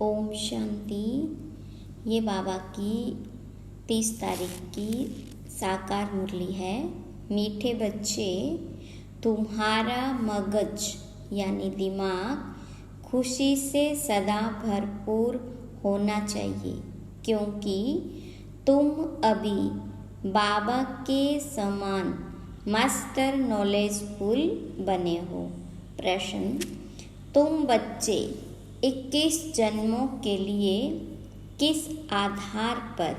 ओम शांति। ये बाबा की 30 तारीख की साकार मुरली है। मीठे बच्चे, तुम्हारा मगज यानी दिमाग खुशी से सदा भरपूर होना चाहिए, क्योंकि तुम अभी बाबा के समान मास्टर नॉलेजफुल बने हो। प्रश्न: तुम बच्चे 21 जन्मों के लिए किस आधार पर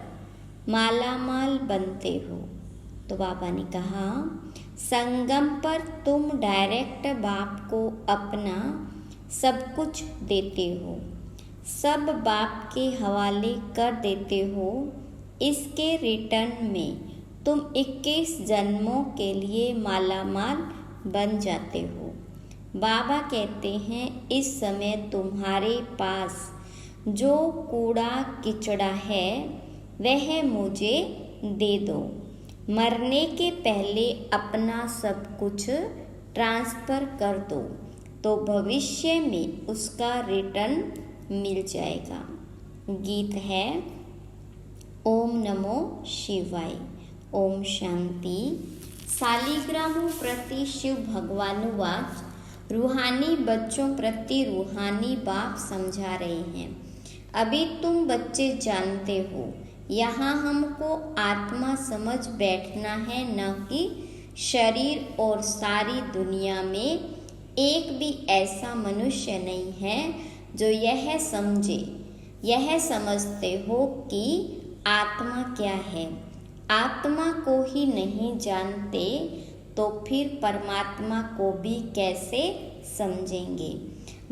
मालामाल बनते हो? तो बाबा ने कहा, संगम पर तुम डायरेक्ट बाप को अपना सब कुछ देते हो, सब बाप के हवाले कर देते हो। इसके रिटर्न में तुम 21 जन्मों के लिए मालामाल बन जाते हो। बाबा कहते हैं, इस समय तुम्हारे पास जो कूड़ा किचड़ा है वह मुझे दे दो। मरने के पहले अपना सब कुछ ट्रांसफ़र कर दो, तो भविष्य में उसका रिटर्न मिल जाएगा। गीत है ओम नमो शिवाय। ओम शांति। शालिग्रामों प्रति शिव भगवानुवाच, रूहानी बच्चों प्रति रूहानी बाप समझा रहे हैं। अभी तुम बच्चे जानते हो, यहाँ हमको आत्मा समझ बैठना है, न कि शरीर। और सारी दुनिया में एक भी ऐसा मनुष्य नहीं है जो यह समझे। यह समझते हो कि आत्मा क्या है। आत्मा को ही नहीं जानते तो फिर परमात्मा को भी कैसे समझेंगे।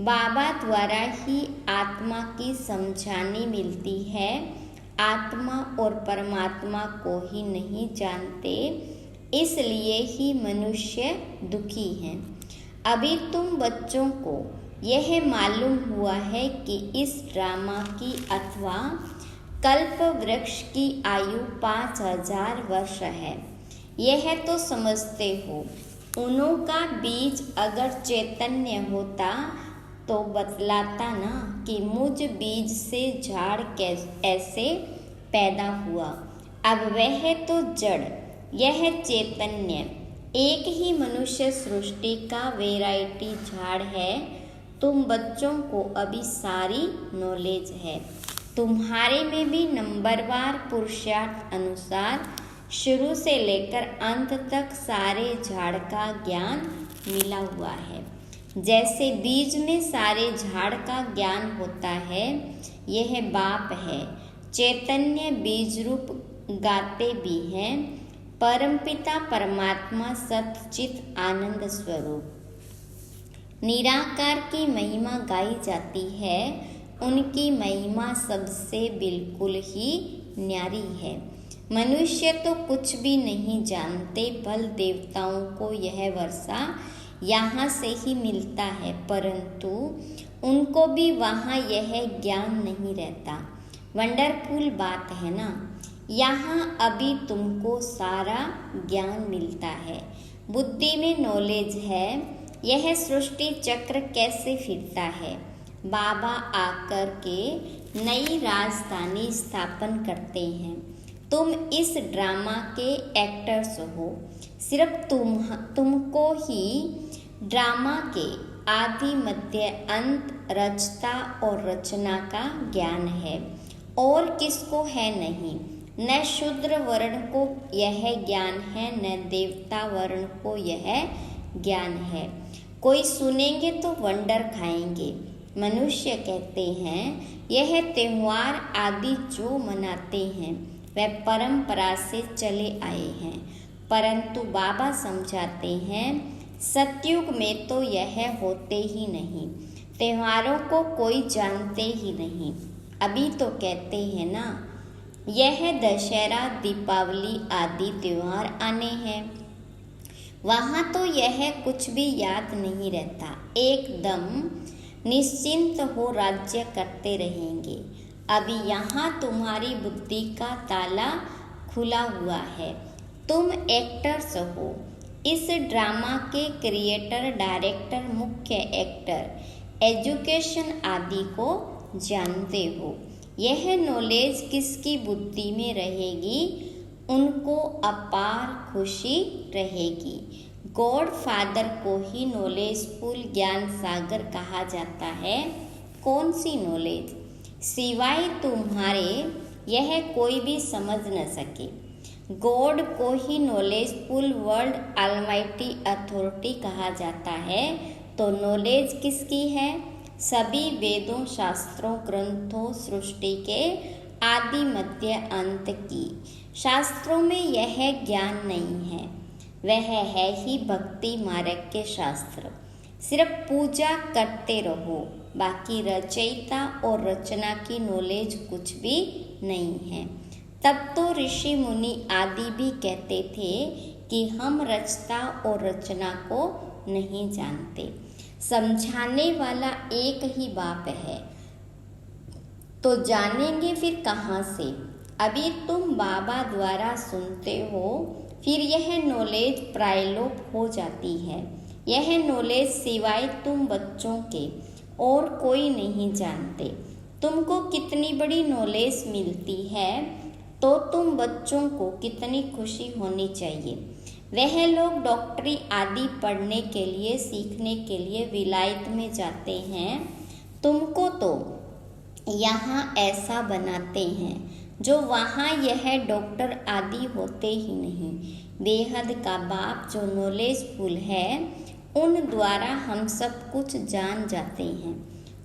बाबा द्वारा ही आत्मा की समझानी मिलती है। आत्मा और परमात्मा को ही नहीं जानते, इसलिए ही मनुष्य दुखी हैं। अभी तुम बच्चों को यह मालूम हुआ है कि इस ड्रामा की अथवा कल्प वृक्ष की आयु 5000 वर्ष है। यह तो समझते हो। उनों का बीज अगर चैतन्य होता तो बतलाता ना कि मुझ बीज से झाड़ कैसे पैदा हुआ। अब वह तो जड़, यह चैतन्य एक ही मनुष्य सृष्टि का वैरायटी झाड़ है। तुम बच्चों को अभी सारी नॉलेज है। तुम्हारे में भी नंबरवार पुरुषार्थ अनुसार शुरू से लेकर अंत तक सारे झाड़ का ज्ञान मिला हुआ है। जैसे बीज में सारे झाड़ का ज्ञान होता है, यह बाप है। चैतन्य बीज रूप गाते भी हैं। परमपिता परमात्मा सच्चित आनंद स्वरूप निराकार की महिमा गाई जाती है। उनकी महिमा सबसे बिल्कुल ही न्यारी है। मनुष्य तो कुछ भी नहीं जानते। फल देवताओं को यह वर्षा यहाँ से ही मिलता है, परंतु उनको भी वहाँ यह ज्ञान नहीं रहता। वंडरफुल बात है ना। यहाँ अभी तुमको सारा ज्ञान मिलता है। बुद्धि में नॉलेज है। यह सृष्टि चक्र कैसे फिरता है। बाबा आकर के नई राजधानी स्थापन करते हैं। तुम इस ड्रामा के एक्टर्स हो। सिर्फ तुमको ही ड्रामा के आदि मध्य अंत, रचता और रचना का ज्ञान है, और किसको है नहीं। न शूद्र वर्ण को यह ज्ञान है, न देवता वर्ण को यह ज्ञान है। कोई सुनेंगे तो वंडर खाएंगे। मनुष्य कहते हैं, यह त्योहार आदि जो मनाते हैं वह परंपरा से चले आए हैं, परंतु बाबा समझाते हैं, सतयुग में तो यह होते ही नहीं। त्योहारों को कोई जानते ही नहीं। अभी तो कहते हैं ना, यह दशहरा, दीपावली आदि त्योहार आने हैं। वहाँ तो यह कुछ भी याद नहीं रहता। एकदम निश्चिंत हो राज्य करते रहेंगे। अभी यहाँ तुम्हारी बुद्धि का ताला खुला हुआ है। तुम एक्टर्स हो। इस ड्रामा के क्रिएटर, डायरेक्टर, मुख्य एक्टर, एजुकेशन आदि को जानते हो। यह नॉलेज किसकी बुद्धि में रहेगी, उनको अपार खुशी रहेगी। गॉड फादर को ही नॉलेजफुल ज्ञान सागर कहा जाता है। कौन सी नॉलेज? सिवाय तुम्हारे यह कोई भी समझ न सके। गॉड को ही नॉलेजफुल वर्ल्ड ऑलमाइटी अथॉरिटी कहा जाता है। तो नॉलेज किसकी है? सभी वेदों, शास्त्रों, ग्रंथों, सृष्टि के आदि मध्य अंत की। शास्त्रों में यह ज्ञान नहीं है, वह है ही भक्ति मार्ग के शास्त्र। सिर्फ पूजा करते रहो, बाकी रचयिता और रचना की नॉलेज कुछ भी नहीं है। तब तो ऋषि मुनि आदि भी कहते थे कि हम रचता और रचना को नहीं जानते। समझाने वाला एक ही बाप है, तो जानेंगे फिर कहाँ से? अभी तुम बाबा द्वारा सुनते हो, फिर यह नॉलेज प्रायलोप हो जाती है। यह नॉलेज सिवाय तुम बच्चों के और कोई नहीं जानते। तुमको कितनी बड़ी नॉलेज मिलती है, तो तुम बच्चों को कितनी खुशी होनी चाहिए। वह लोग डॉक्टरी आदि पढ़ने के लिए, सीखने के लिए विलायत में जाते हैं। तुमको तो यहाँ ऐसा बनाते हैं जो वहाँ यह डॉक्टर आदि होते ही नहीं। बेहद का बाप जो नॉलेजफुल है, उन द्वारा हम सब कुछ जान जाते हैं।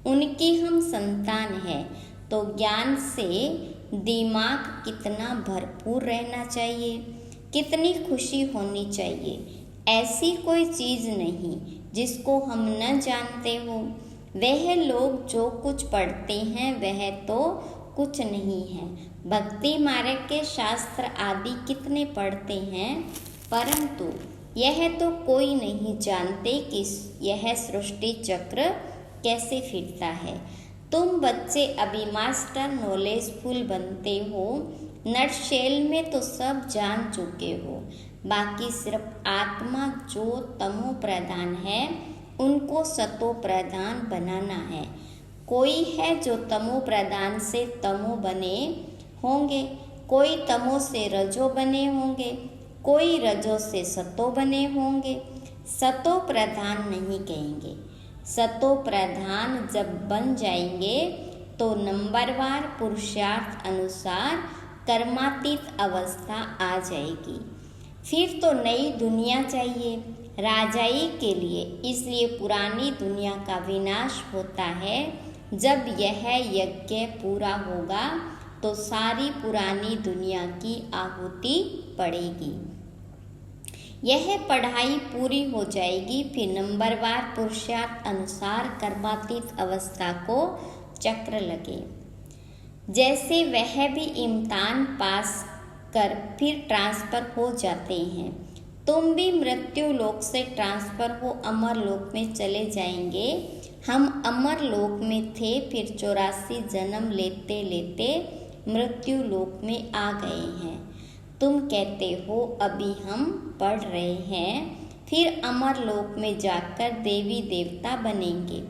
उनकी हम संतान है, तो ज्ञान से दिमाग कितना भरपूर रहना चाहिए, कितनी खुशी होनी चाहिए। ऐसी कोई चीज़ नहीं जिसको हम न जानते हो। वह लोग जो कुछ पढ़ते हैं वह तो कुछ नहीं है। भक्ति मार्ग के शास्त्र आदि कितने पढ़ते हैं, परंतु यह तो कोई नहीं जानते कि यह सृष्टि चक्र कैसे फिरता है। तुम बच्चे अभी मास्टर नॉलेजफुल बनते हो। नटशेल में तो सब जान चुके हो, बाकी सिर्फ आत्मा जो तमो प्रधान है, उनको सतो प्रधान बनाना है। कोई है जो तमो प्रधान से तमो बने होंगे, कोई तमो से रजो बने होंगे, कोई रजो से सतो बने होंगे। सतो प्रधान नहीं कहेंगे। सतो प्रधान जब बन जाएंगे तो नंबरवार पुरुषार्थ अनुसार कर्मातीत अवस्था आ जाएगी। फिर तो नई दुनिया चाहिए राजाई के लिए। इसलिए पुरानी दुनिया का विनाश होता है। जब यह यज्ञ पूरा होगा तो सारी पुरानी दुनिया की आहुति पड़ेगी। यह पढ़ाई पूरी हो जाएगी, फिर नंबरवार पुरुषार्थ अनुसार कर्मातीत अवस्था को चक्र लगे। जैसे वह भी इम्तिहान पास कर फिर ट्रांसफर हो जाते हैं, तुम भी मृत्यु लोक से ट्रांसफर हो अमर लोक में चले जाएंगे। हम अमर लोक में थे, फिर 84 जन्म लेते लेते मृत्यु लोक में आ गए हैं। तुम कहते हो अभी हम पढ़ रहे हैं, फिर अमर लोक में जाकर देवी देवता बनेंगे।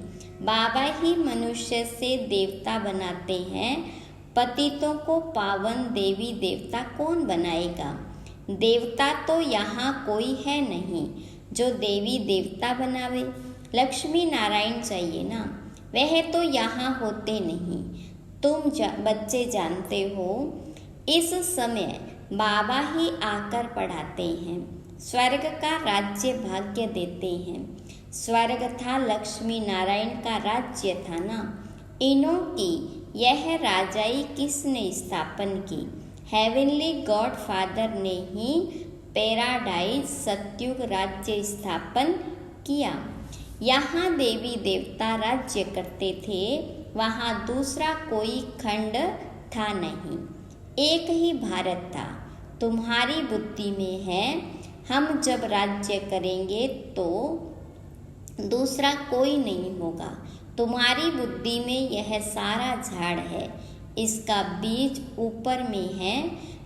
बाबा ही मनुष्य से देवता बनाते हैं। पतितों को पावन देवी देवता कौन बनाएगा? देवता तो यहाँ कोई है नहीं जो देवी देवता बनावे। लक्ष्मी नारायण चाहिए ना, वह तो यहाँ होते नहीं। तुम बच्चे जानते हो, इस समय बाबा ही आकर पढ़ाते हैं, स्वर्ग का राज्य भाग्य देते हैं। स्वर्ग था लक्ष्मी नारायण का राज्य था ना। इन्हों की यह राजाई किसने स्थापन की? हेवनली गॉड फादर ने ही पैराडाइज सत्युग राज्य स्थापन किया। यहाँ देवी देवता राज्य करते थे, वहाँ दूसरा कोई खंड था नहीं, एक ही भारत था। तुम्हारी बुद्धि में है, हम जब राज्य करेंगे तो दूसरा कोई नहीं होगा। तुम्हारी बुद्धि में यह सारा झाड़ है, इसका बीज ऊपर में है,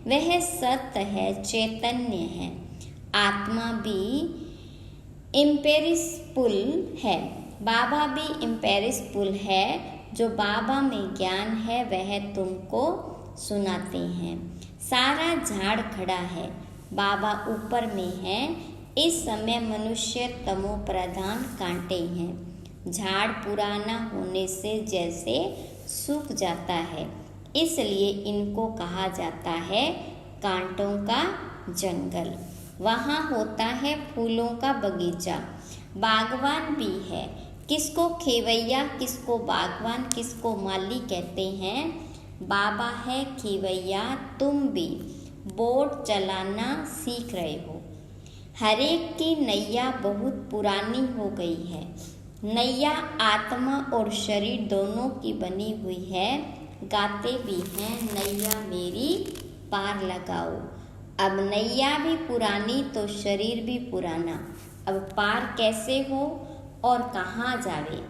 वह सत्य है, चैतन्य है। आत्मा भी इम्पेरिसिबल है, बाबा भी इम्पेरिसिबल है। जो बाबा में ज्ञान है वह तुमको सुनाते हैं। सारा झाड़ खड़ा है, बाबा ऊपर में है। इस समय मनुष्य तमो प्रधान कांटे हैं। झाड़ पुराना होने से जैसे सूख जाता है, इसलिए इनको कहा जाता है कांटों का जंगल। वहाँ होता है फूलों का बगीचा, बागवान भी है। किसको खेवैया, किसको बागवान, किसको माली कहते हैं। बाबा है खेवैया, तुम भी बोट चलाना सीख रहे हो। हरेक की नैया बहुत पुरानी हो गई है। नैया आत्मा और शरीर दोनों की बनी हुई है। गाते भी हैं नैया मेरी पार लगाओ। अब नैया भी पुरानी तो शरीर भी पुराना, अब पार कैसे हो और कहाँ जावे।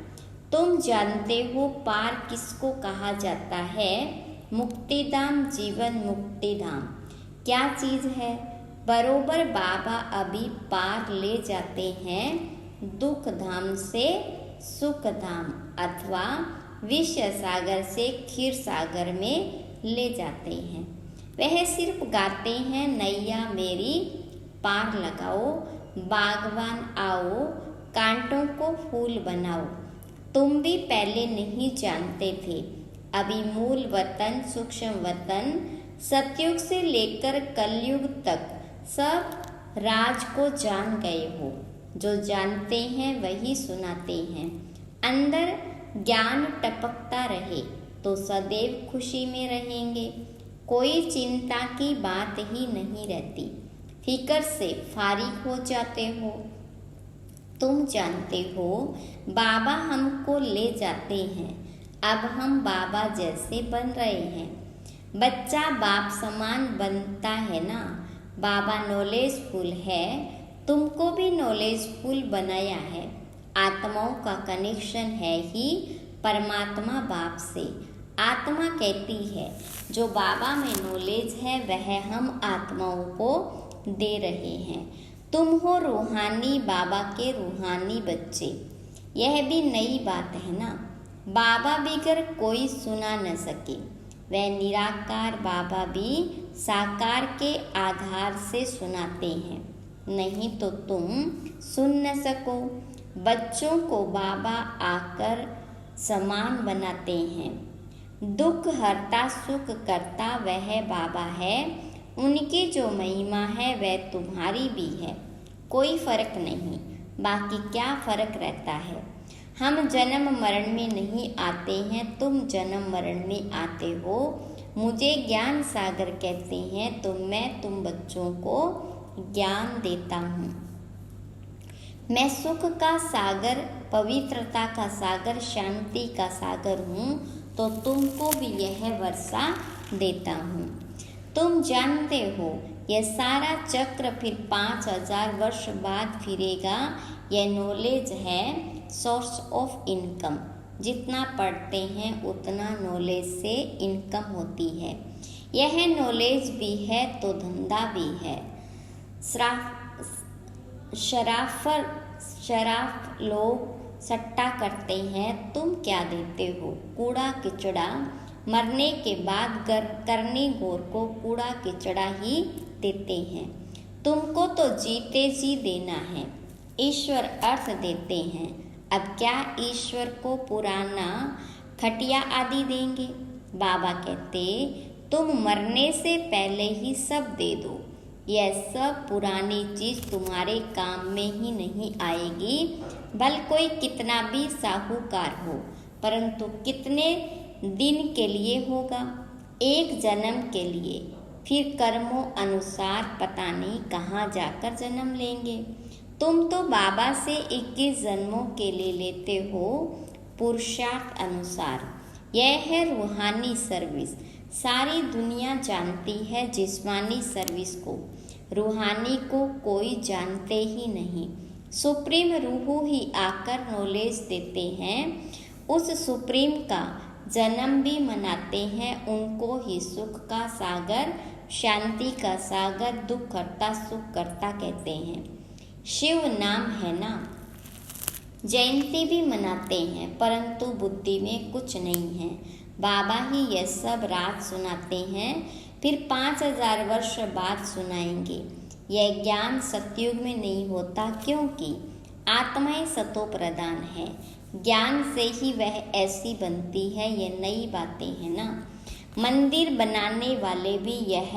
तुम जानते हो पार किसको कहा जाता है। मुक्तिधाम, जीवन मुक्तिधाम क्या चीज़ है। बरोबर बाबा अभी पार ले जाते हैं दुख धाम से सुख धाम, अथवा विष सागर से क्षीर सागर में ले जाते हैं। वह सिर्फ गाते हैं नैया मेरी पार लगाओ। बागवान आओ, कांटों को फूल बनाओ। तुम भी पहले नहीं जानते थे। अभी मूल वतन, सूक्ष्म वतन, सतयुग से लेकर कलयुग तक सब राज को जान गए हो। जो जानते हैं वही सुनाते हैं। अंदर ज्ञान टपकता रहे तो सदैव खुशी में रहेंगे। कोई चिंता की बात ही नहीं रहती। फिक्र से फारिग हो जाते हो। तुम जानते हो बाबा हमको ले जाते हैं। अब हम बाबा जैसे बन रहे हैं। बच्चा बाप समान बनता है ना। बाबा नॉलेजफुल है, तुमको भी नॉलेजफुल बनाया है। आत्माओं का कनेक्शन है ही परमात्मा बाप से। आत्मा कहती है जो बाबा में नॉलेज है वह हम आत्माओं को दे रहे हैं। तुम हो रूहानी बाबा के रूहानी बच्चे। यह भी नई बात है ना। बाबा बिगर कोई सुना न सके। वह निराकार बाबा भी साकार के आधार से सुनाते हैं, नहीं तो तुम सुन न सको। बच्चों को बाबा आकर समान बनाते हैं। दुख हरता सुख करता वह बाबा है। उनकी जो महिमा है वह तुम्हारी भी है। कोई फर्क नहीं, बाकी क्या फर्क रहता है। हम जन्म मरण में नहीं आते हैं, तुम जन्म मरण में आते हो। मुझे ज्ञान सागर कहते हैं तो मैं तुम बच्चों को ज्ञान देता हूँ। मैं सुख का सागर, पवित्रता का सागर, शांति का सागर हूँ, तो तुमको भी यह वर्षा देता हूँ। तुम जानते हो यह सारा चक्र फिर 5000 वर्ष बाद फिरेगा। यह नॉलेज है सोर्स ऑफ इनकम। जितना पढ़ते हैं उतना नॉलेज से इनकम होती है। यह नॉलेज भी है तो धंधा भी है। शराफ लोग सट्टा करते हैं, तुम क्या देते हो? कूड़ा किचड़ा। मरने के बाद करने गोर को कूड़ा किचड़ा ही देते हैं। तुमको तो जीते जी देना है। ईश्वर अर्थ देते हैं। अब क्या ईश्वर को पुराना खटिया आदि देंगे? बाबा कहते तुम मरने से पहले ही सब दे दो। यह सब पुरानी चीज तुम्हारे काम में ही नहीं आएगी। भल कोई कितना भी साहूकार हो, परंतु कितने दिन के लिए होगा? एक जन्म के लिए। फिर कर्मों अनुसार पता नहीं कहाँ जाकर जन्म लेंगे। तुम तो बाबा से 21 जन्मों के लिए लेते हो पुरुषार्थ अनुसार। यह है रूहानी सर्विस। सारी दुनिया जानती है जिस्मानी सर्विस को, रूहानी को कोई जानते ही नहीं। सुप्रीम रूह ही आकर नॉलेज देते हैं। उस सुप्रीम का जन्म भी मनाते हैं। उनको ही सुख का सागर, शांति का सागर, दुख करता सुख करता कहते हैं। शिव नाम है ना। जयंती भी मनाते हैं, परंतु बुद्धि में कुछ नहीं है। बाबा ही यह सब रात सुनाते हैं, फिर 5000 वर्ष बाद सुनाएंगे। यह ज्ञान सतयुग में नहीं होता, क्योंकि आत्माएं सतो प्रधान है। ज्ञान से ही वह ऐसी बनती है। ये नई बातें हैं ना। मंदिर बनाने वाले भी यह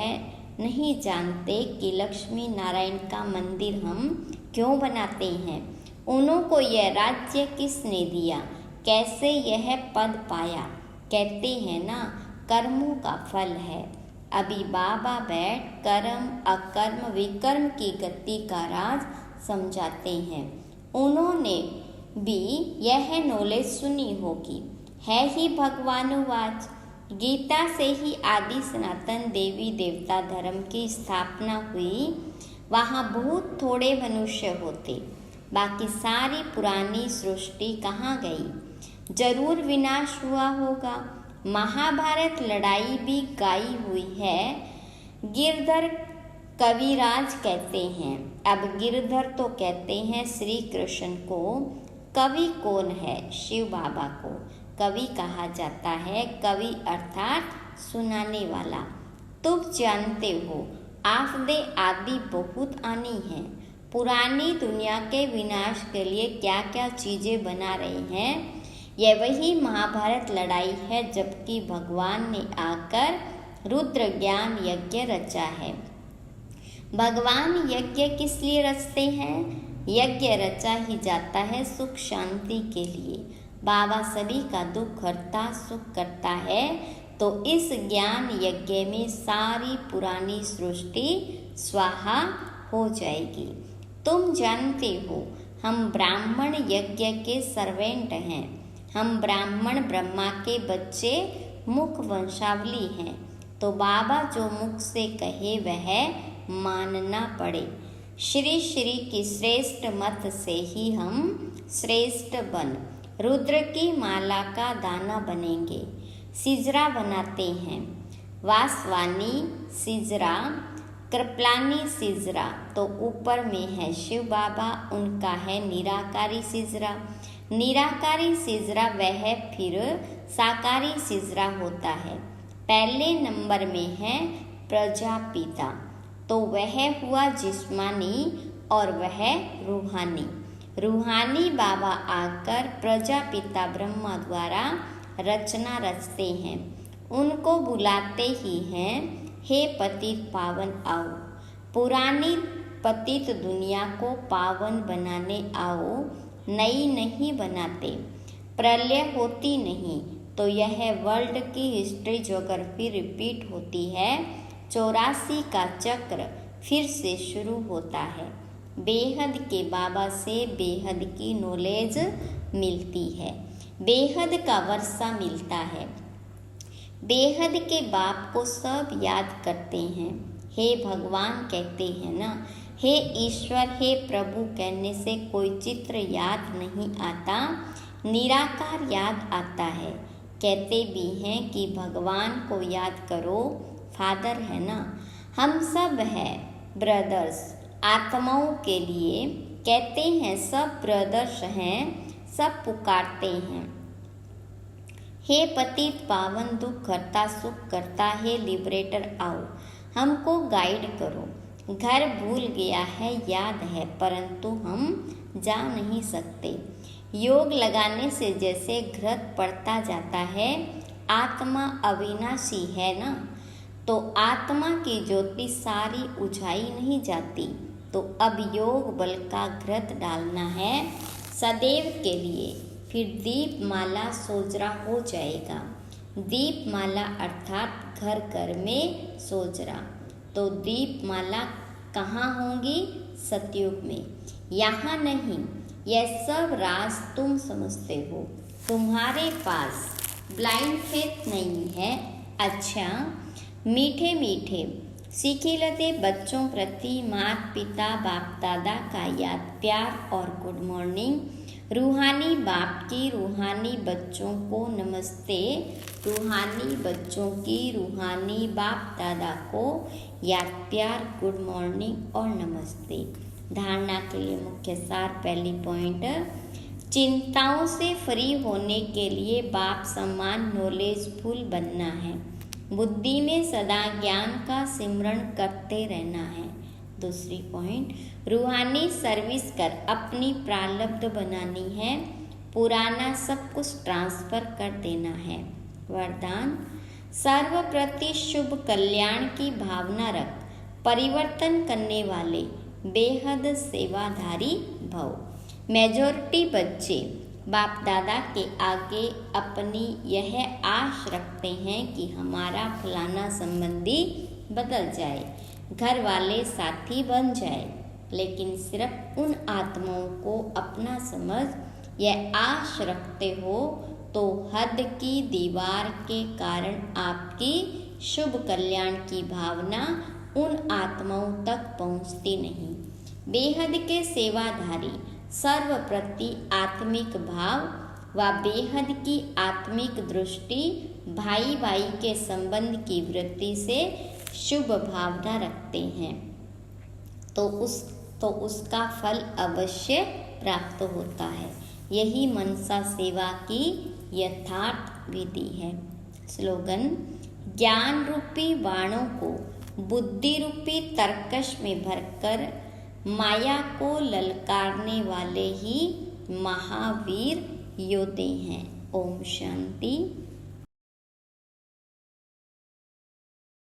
नहीं जानते कि लक्ष्मी नारायण का मंदिर हम क्यों बनाते हैं। उन्हों को यह राज्य किसने दिया, कैसे यह पद पाया। कहते हैं ना, कर्मों का फल है। अभी बाबा बैठ कर्म अकर्म विकर्म की गति का राज समझाते हैं। उन्होंने भी यह नॉलेज सुनी होगी। है ही भगवानुवाच। गीता से ही आदि सनातन देवी देवता धर्म की स्थापना हुई। वहाँ बहुत थोड़े मनुष्य होते, बाकी सारी पुरानी सृष्टि कहाँ गई। जरूर विनाश हुआ होगा। महाभारत लड़ाई भी गाई हुई है। गिरधर कविराज कहते हैं। अब गिरधर तो कहते हैं श्री कृष्ण को। कवि कौन है? शिव बाबा को कवि कहा जाता है। कवि अर्थात सुनाने वाला। तुम जानते हो आफदे आदि बहुत आनी है। पुरानी दुनिया के विनाश के लिए क्या क्या चीजें बना रहे हैं। यह वही महाभारत लड़ाई है, जबकि भगवान ने आकर रुद्र ज्ञान यज्ञ रचा है। भगवान यज्ञ किस लिए रचते हैं? यज्ञ रचा ही जाता है सुख शांति के लिए। बाबा सभी का दुख हरता सुख करता है, तो इस ज्ञान यज्ञ में सारी पुरानी सृष्टि स्वाहा हो जाएगी। तुम जानते हो हम ब्राह्मण यज्ञ के सर्वेंट हैं। हम ब्राह्मण ब्रह्मा के बच्चे मुख वंशावली हैं, तो बाबा जो मुख से कहे वह मानना पड़े। श्री श्री की श्रेष्ठ मत से ही हम श्रेष्ठ बन रुद्र की माला का दाना बनेंगे। सिजरा बनाते हैं। वासवानी सिजरा, कृपलानी सिजरा तो ऊपर में है शिव बाबा, उनका है निराकारी सिजरा। निराकारी सिजरा वह फिर साकारी सिजरा होता है। पहले नंबर में है प्रजापिता, तो वह हुआ जिस्मानी और वह रूहानी। रूहानी बाबा आकर प्रजापिता ब्रह्मा द्वारा रचना रचते हैं। उनको बुलाते ही हैं, हे पतित पावन आओ। पुरानी पतित दुनिया को पावन बनाने आओ। नई नहीं बनाते। प्रलय होती नहीं तो यह वर्ल्ड की हिस्ट्री ज्योग्राफी रिपीट होती है। 84 का चक्र फिर से शुरू होता है। बेहद के बाबा से बेहद की नॉलेज मिलती है। बेहद का वर्षा मिलता है। बेहद के बाप को सब याद करते हैं। हे भगवान कहते हैं ना, हे ईश्वर, हे प्रभु कहने से कोई चित्र याद नहीं आता, निराकार याद आता है। कहते भी हैं कि भगवान को याद करो, फादर है ना। हम सब हैं ब्रदर्स आत्माओं के लिए। कहते हैं सब ब्रदर्स हैं, सब पुकारते हैं, हे पतित पावन दुख हरता सुख करता है लिबरेटर आओ, हमको गाइड करो। घर भूल गया है याद है, परंतु हम जा नहीं सकते। योग लगाने से जैसे घृत पड़ता जाता है। आत्मा अविनाशी है ना, तो आत्मा की ज्योति सारी उझाई नहीं जाती। तो अब योग बल का घृत डालना है सदैव के लिए, फिर दीप माला सोजरा हो जाएगा। दीप माला अर्थात घर घर में सोजरा। तो दीप माला कहाँ होंगी? सतयुग में, यहाँ नहीं। यह सब राज तुम समझते हो, तुम्हारे पास ब्लाइंड फेथ नहीं है। अच्छा, मीठे मीठे सीखिलते बच्चों प्रति माता पिता बाप दादा का याद प्यार और गुड मॉर्निंग। रूहानी बाप की रूहानी बच्चों को नमस्ते। रूहानी बच्चों की रूहानी बाप दादा को याद प्यार गुड मॉर्निंग और नमस्ते। धारणा के लिए मुख्य सार, पहली पॉइंट, चिंताओं से फ्री होने के लिए बाप समान नॉलेजफुल बनना है। बुद्धि में सदा ज्ञान का सिमरण करते रहना है। दूसरी पॉइंट, रूहानी सर्विस कर अपनी प्रारब्ध बनानी है। पुराना सब कुछ ट्रांसफर कर देना है। वरदान, सर्व प्रति शुभ कल्याण की भावना रख, परिवर्तन करने वाले बेहद सेवाधारी भव। मेजॉरिटी बच्चे बाप दादा के आगे अपनी यह आश रखते हैं कि हमारा फलाना संबंधी बदल जाए, घर वाले साथी बन जाए, लेकिन सिर्फ उन आत्माओं को अपना समझ यह आश रखते हो तो हद की दीवार के कारण आपकी शुभ कल्याण की भावना उन आत्माओं तक पहुँचती नहीं। बेहद के सेवाधारी सर्व प्रति आत्मिक भाव व बेहद की आत्मिक दृष्टि भाई भाई के संबंध की वृत्ति से शुभ भावना रखते हैं तो उसका फल अवश्य प्राप्त होता है। यही मनसा सेवा की यथार्थ विधि है। स्लोगन, ज्ञान रूपी बाणों को बुद्धि रूपी तर्कश में भरकर माया को ललकारने वाले ही महावीर योद्धे हैं। ओम शांति।